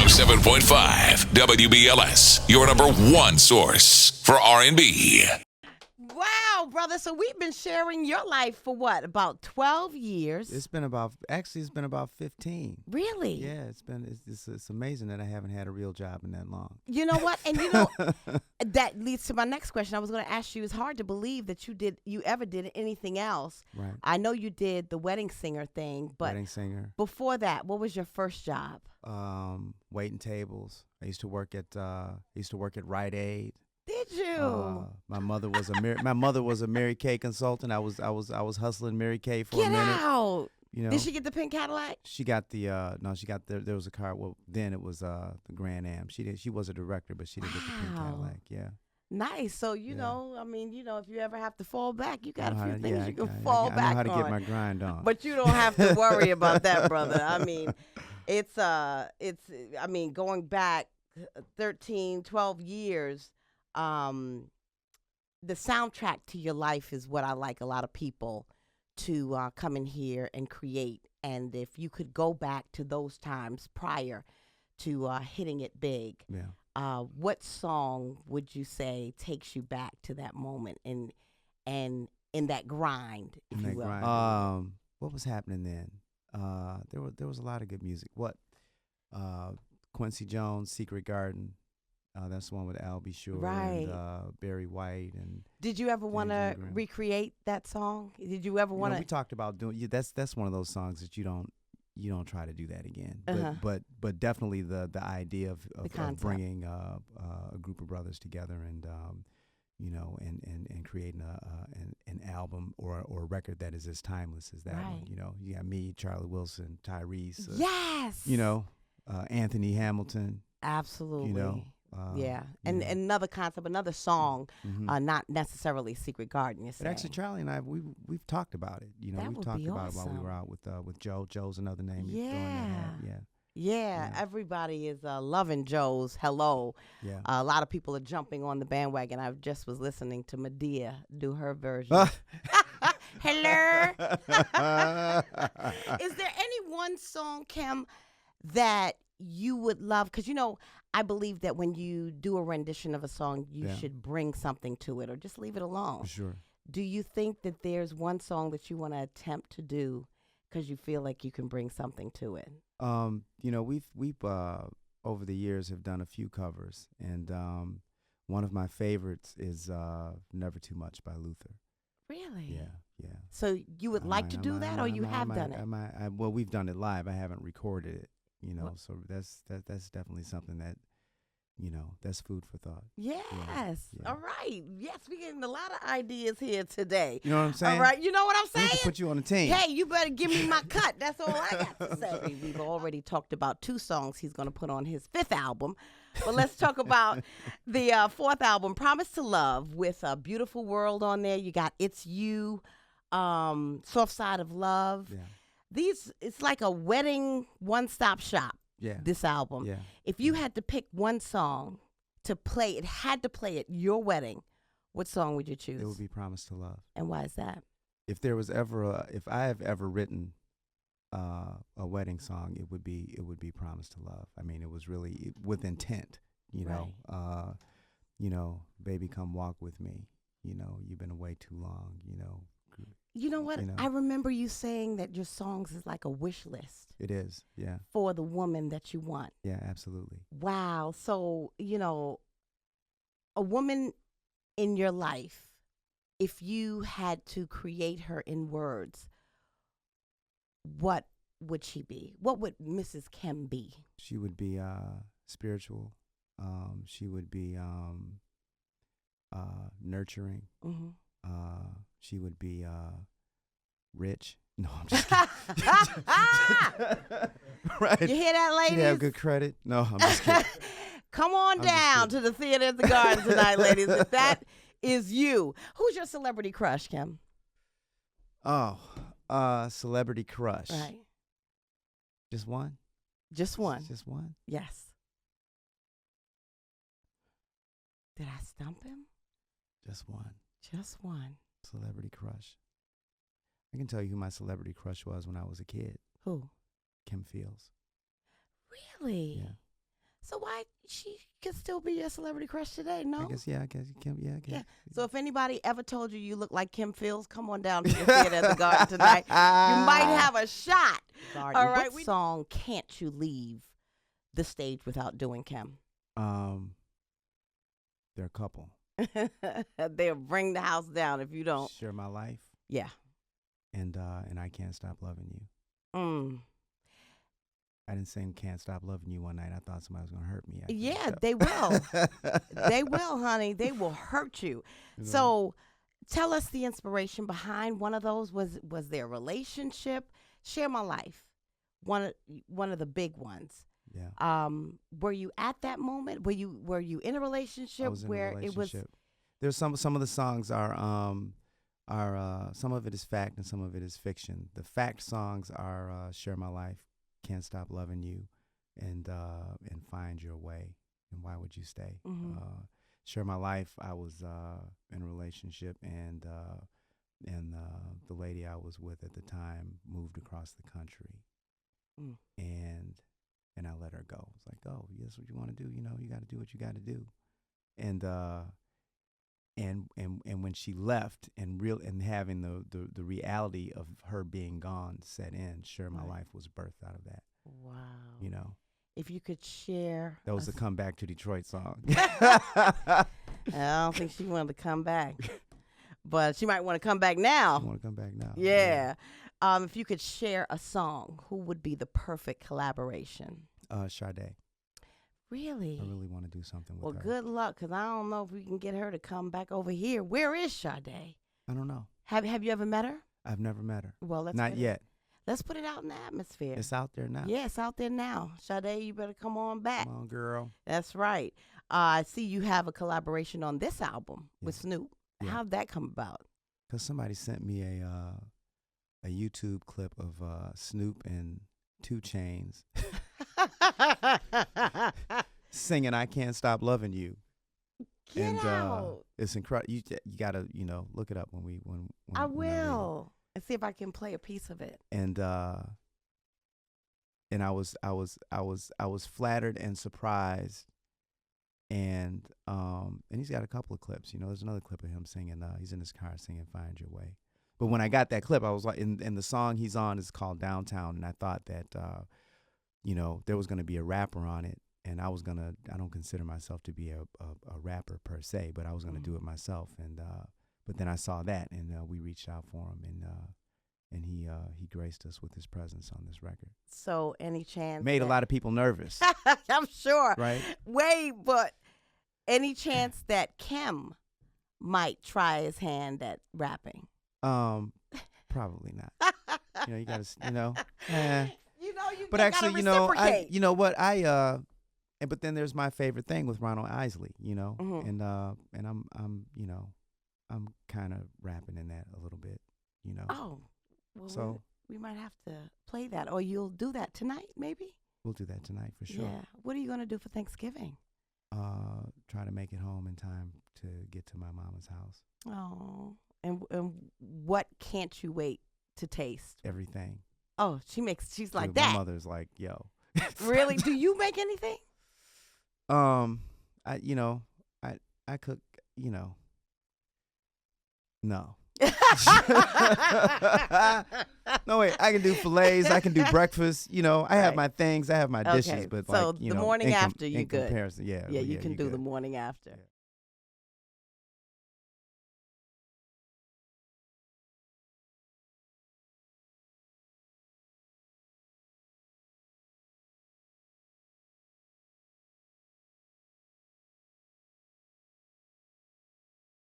107.5 WBLS, your number one source for R&B. Wow, brother. So we've been sharing your life for what, about 12 years? It's been about 15. Really? Yeah, it's amazing that I haven't had a real job in that long. You know what? And you know, that leads to my next question. I was going to ask you, it's hard to believe that you ever did anything else. Right. I know you did the wedding singer thing, but Wedding singer. before that, what was your first job? Waiting tables. I used to work at Rite Aid. Did you? My mother was a Mary Kay consultant. I was hustling Mary Kay for Get a minute. out. You know, Did she get the pink Cadillac? She got there was a car. Well, then it was the Grand Am. She was a director, but she didn't get the pink Wow. Cadillac. Yeah. Nice. So, you know, I mean, if you ever have to fall back, you got a I know few how- things yeah, you can I fall know back how to on. get my grind on. But you don't have to worry about that, brother. I mean, going back 13, 12 years, the soundtrack to your life is what I like a lot of people to come in here and create. And if you could go back to those times prior to hitting it big, yeah. what song would you say takes you back to that moment and in that grind, if you will? What was happening then? There was a lot of good music. Quincy Jones, Secret Garden. That's the one with Al B. Sure Right. and Barry White and. Did you ever want to recreate that song? Did you ever want to? We talked about doing. Yeah, that's one of those songs that you don't try to do that again. But definitely the idea of bringing a group of brothers together and and creating an album or a record that is as timeless as that one. You know, you got me, Charlie Wilson, Tyrese. Yes. Anthony Hamilton. Absolutely. You know. Yeah, and another concept, another song, not necessarily Secret Garden. You're But saying. actually, Charlie and I, we've talked about it. That We've would talked be about it while we awesome. were out with Joe. Joe's another name. Yeah. Yeah. Everybody is loving Joe's Hello. Yeah. A lot of people are jumping on the bandwagon. I just was listening to Medea do her version. Hello. Is there any one song, Kim, that you would love? Because, I believe that when you do a rendition of a song, you should bring something to it or just leave it alone. For sure. Do you think that there's one song that you want to attempt to do because you feel like you can bring something to it? We've over the years have done a few covers, and one of my favorites is "Never Too Much" by Luther. Really? Yeah. So you would like to do that, or you have done it? Well, we've done it live. I haven't recorded it. So that's definitely something that, that's food for thought. Yes. Yeah. All right. Yes, we're getting a lot of ideas here today. You know what I'm saying? All right. You know what I'm We need saying? to put you on the team. Hey, you better give me my cut. That's all I got to say. We've already talked about 2 songs he's going to put on his 5th album. But let's talk about the 4th album, Promise to Love, with a Beautiful World on there. You got It's You, Soft Side of Love. Yeah. It's like a wedding one-stop shop, this album. Yeah. If you had to pick one song to play, it had to play at your wedding, what song would you choose? It would be "Promise to Love." And why is that? If there was ever if I have ever written a wedding song, it would be "Promise to Love." I mean, it was really with intent, baby, come walk with me. You've been away too long. You know what? I remember you saying that your songs is like a wish list. It is, yeah. For the woman that you want. Yeah, absolutely. Wow. So, a woman in your life, if you had to create her in words, what would she be? What would Mrs. Kim be? She would be spiritual. She would be nurturing. Mm-hmm. She would be rich. No, I'm just kidding. Right. You hear that, ladies? She'd have good credit. No, I'm just kidding. Come on down to the theater at the Garden tonight, ladies. If that is you. Who's your celebrity crush, Kim? Oh, celebrity crush. Right. Just one? Just one. Just one? Yes. Did I stump him? Just one. Just one. Celebrity crush. I can tell you who my celebrity crush was when I was a kid. Who? Kim Fields. Really? Yeah. So why she could still be your celebrity crush today? No. I guess Kim. Yeah, I guess. Yeah. So if anybody ever told you look like Kim Fields, come on down to the theater at the Garden tonight. You might have a shot. Garden. All right. What song can't you leave the stage without doing, Kim? There are a couple. They'll bring the house down if you don't. Share My Life. Yeah. And I Can't Stop Loving You. I didn't sing Can't Stop Loving You one night. I thought somebody was going to hurt me. Yeah, they will. They will, honey. They will hurt you. So tell us the inspiration behind one of those. Was there a relationship? Share My Life, one of the big ones. Yeah. Were you at that moment? Were you in a relationship I was in where a relationship. it was? There's some of the songs are some of it is fact and some of it is fiction. The fact songs are Share My Life, Can't Stop Loving You, and Find Your Way, and Why Would You Stay. Mm-hmm. Share My Life, I was in a relationship, and the lady I was with at the time moved across the country, and I let her go. It's like, oh, that's what you want to do. You know, you got to do what you got to do, and when she left, and having the reality of her being gone set in, Share My Life was birthed out of that. Wow. You know, if you could share. That was the Come Back to Detroit song. I don't think she wanted to come back, but she might want to come back now. Want to come back now? Yeah. If you could share a song, who would be the perfect collaboration? Sade. Really? I really want to do something with her. Well, good luck, because I don't know if we can get her to come back over here. Where is Sade? I don't know. Have you ever met her? I've never met her. Well, not yet. Let's put it out in the atmosphere. It's out there now. Yeah, it's out there now. Sade, you better come on back. Come on, girl. That's right. I see you have a collaboration on this album with Snoop. Yeah. How'd that come about? Because somebody sent me a YouTube clip of Snoop and 2 Chainz singing "I Can't Stop Loving You." Get out. It's incredible. You gotta look it up when I will, and see if I can play a piece of it. And I was flattered and surprised. And he's got a couple of clips. There's another clip of him singing. He's in his car singing "Find Your Way." But when I got that clip, I was like, and the song he's on is called "Downtown," and I thought that there was going to be a rapper on it, and I don't consider myself to be a rapper per se, but I was going to do it myself. And but then I saw that, and we reached out for him, and he graced us with his presence on this record. So any chance made a lot of people nervous. I'm sure. Right? Wait, but any chance that Kim might try his hand at rapping? Probably not. You gotta, you but actually, reciprocate. but then there's my favorite thing with Ronald Isley, Mm-hmm. and I'm kind of rapping in that a little bit, Oh, well, so we might have to play that, or you'll do that tonight, maybe. We'll do that tonight for sure. Yeah. What are you gonna do for Thanksgiving? Try to make it home in time to get to my mama's house. Oh, and what can't you wait to taste? Everything. Oh, she's like Dude, that. My mother's like, yo. Really? Do you make anything? I cook, no. No, wait, I can do fillets, I can do breakfast, I have my things, I have my dishes, but so the morning after you in good. comparison, Yeah, you can do the morning after. Yeah.